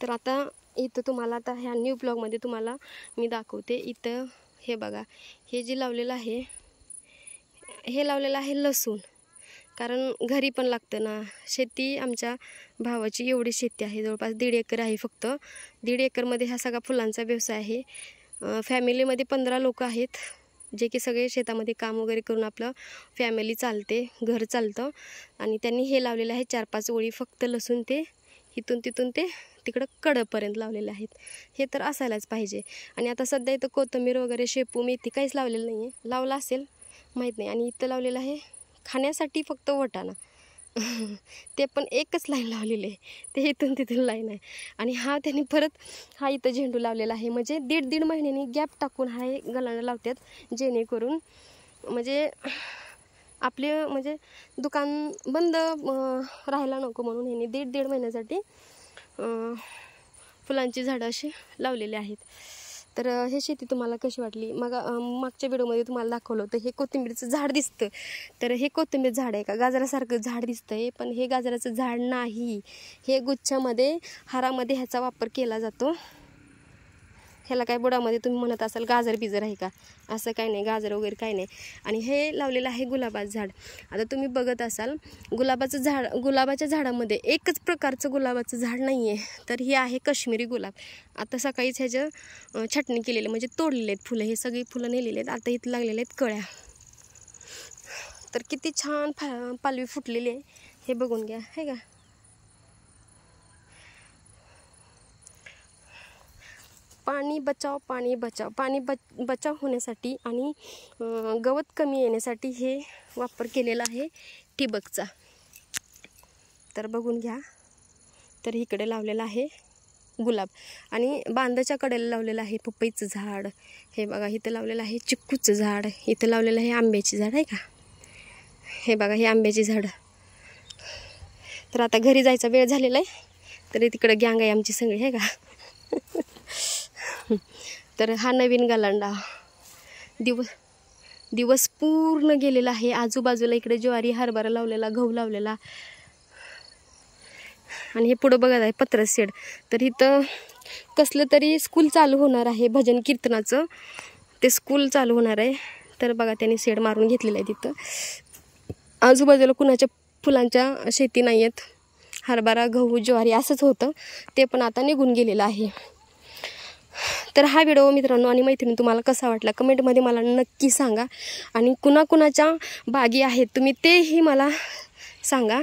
तर आता इथं तुम्हाला आता ह्या न्यू ब्लॉगमध्ये तुम्हाला मी दाखवते। इथं हे बघा, हे जे लावलेलं आहे हे लावलेलं आहे लसूण, कारण घरी पण लागतं ना। शेती आमच्या भावाची एवढी शेती आहे, जवळपास 1.5 एकर आहे फक्त। 1.5 एकरमध्ये हा सगळा फुलांचा व्यवसाय आहे। फॅमिलीमध्ये 15 लोक आहेत, जे की सगळे शेतामध्ये काम वगैरे करून आपलं फॅमिली चालते, घर चालतं। आणि त्यांनी हे लावलेलं आहे 4-5 ओळी फक्त लसूण, ते इथून तिथून ते तिकडं कडपर्यंत लावलेले आहेत। हे तर असायलाच पाहिजे। आणि आता सध्या इथं कोथिंबीर वगैरे, शेपू, मेथी काहीच लावलेलं नाही आहे, लावलं असेल माहीत नाही। आणि इथं लावलेलं आहे खाण्यासाठी फक्त वाटाणा, ते पण एकच लाईन लावलेली आहे, ते इथून तिथून लाईन आहे। आणि हा त्यांनी परत हा इथं झेंडू लावलेला आहे, म्हणजे 1.5 महिन्यांनी गॅप टाकून हा गलांडा लावतात, जेणेकरून म्हणजे आपले म्हणजे दुकान बंद राहायला नको म्हणून ह्यांनी 1.5 महिन्यासाठी फुलांची झाडं अशी लावलेली आहेत। तर हे शेती तुम्हाला कशी वाटली? मागच्या व्हिडिओमध्ये तुम्हाला दाखवलं होतं, हे कोथिंबीरचं झाड दिसतं, तर हे कोथिंबीर झाड आहे का? गाजरासारखं झाड दिसतंय, पण हे गाजराचं झाड नाही। हे गुच्छामध्ये, हारामध्ये ह्याचा वापर केला जातो। ह्याला काय बुडामध्ये तुम्ही म्हणत असाल गाजर बिजर आहे का? असं काही नाही, गाजर वगैरे काही नाही। आणि हे लावलेलं आहे गुलाबाचं झाड। आता तुम्ही बघत असाल, गुलाबाच्या झाडामध्ये एकच प्रकारचं गुलाबाचं झाड नाही आहे, तर हे आहे काश्मीरी गुलाब। आता सकाळीच ह्याचं छाटणी केलेली, म्हणजे तोडलेले आहेत फुलं, हे सगळी फुलं नेलेली आहेत। आता इथं लागलेले आहेत कळ्या, तर किती छान पालवी फुटलेली आहे, हे बघून घ्या, आहे का? पाणी बचाव, पाणी बचाव, बचाव होण्यासाठी आणि गवत कमी येण्यासाठी हे वापर केलेला आहे ठिबकचा। तर बघून घ्या, तर इकडे लावलेला आहे गुलाब, आणि बांधाच्या कडेला लावलेलं आहे पपईचं झाड। हे बघा, इथं लावलेलं आहे चिक्कूचं झाड, इथं लावलेलं आहे आंब्याची झाड, आहे का? हे बघा, हे आंब्याची झाड। तर आता घरी जायचा वेळ झालेला आहे, तर तिकडे गँग आहे आमची सगळी, आहे का? तर हा नवीन गलांडा दिवस पूर्ण गेलेला आहे। आजूबाजूला इकडे ज्वारी, हरभरा लावलेला, गहू लावलेला, आणि हे पुढं बघत आहे पत्रस शेड। तर इथं कसलं तरी स्कूल चालू होणार आहे, भजन कीर्तनाचं ते स्कूल चालू होणार आहे। तर बघा, त्यांनी शेड मारून घेतलेलं आहे तिथं। आजूबाजूला कुणाच्या फुलांच्या शेती नाही आहेत, हरभरा, गहू, ज्वारी असंच होतं, ते पण आता निघून गेलेलं आहे। तर हा व्हिडिओ मित्रांनो आणि मैत्रिणी तुम्हाला कसा वाटला कमेंटमध्ये मला नक्की सांगा, आणि कुणाकुणाच्या बागी आहेत तुम्ही तेही मला सांगा।